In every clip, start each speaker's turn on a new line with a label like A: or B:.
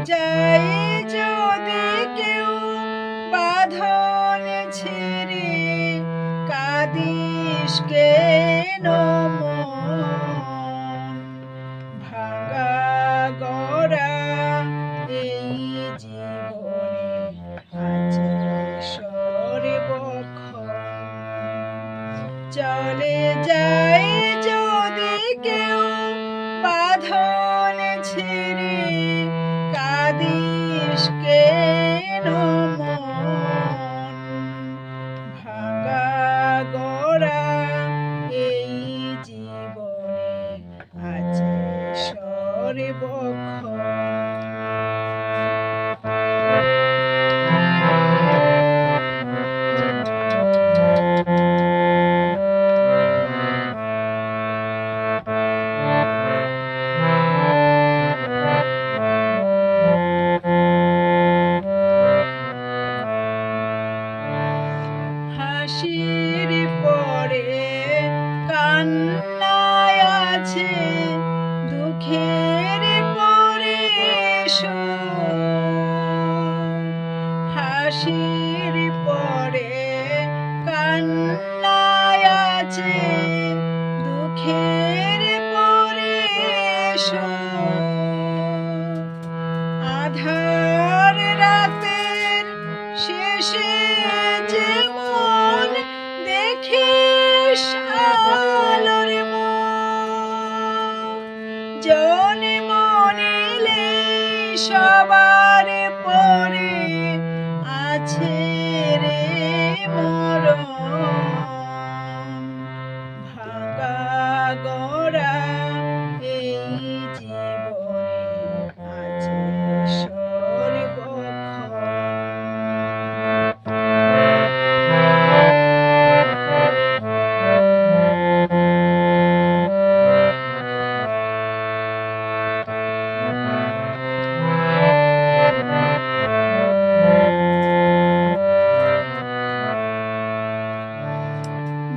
A: যাই যদি কেউ বাঁধন ছেড়ে, কাঁদিস কেন মন? ভাঙা গড়া এই জীবনে আছে সর্বক্ষণ। চলে যাই যদি কেউ বাঁধন ছেড়ে, কাঁদিস কেন মন? ভাঙা গড়া এই জীবনে আছে সর্বক্ষণ। হাসির পরে কান্নায় আছে, দুঃখের পরে সুখ। হাসির পরে কান্নায় আছে, দুঃখের পরে সুখ। আধার রাতের শেষে যেমন দেখিস আলোর মুখ, জন্ম নিলে সবার পরে আছে রে মরণ। ভাঙা গড়া এই জীবনে আছে সর্বক্ষণ।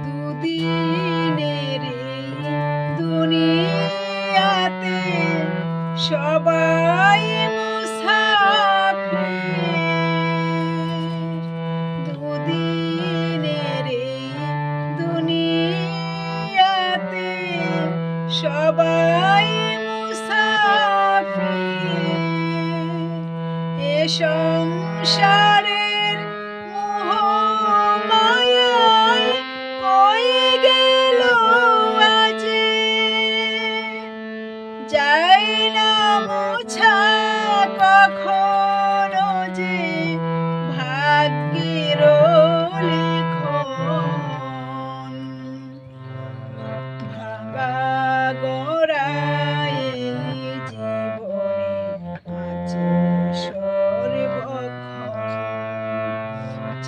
A: দুদিনের এই দুনিয়াতে সবাই মুসাফির। দুদিনের এই দুনিয়াতে সবাই মুসাফির। এ সংসারের মোহ মায়ায় কই গেল আজি, যাই না মোছা কখনো যে ভাগ্যের লিখন। ভাঙা গড়া এই জীবনে আছে সর্বক্ষণ।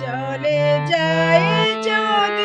A: চলে যাই যদি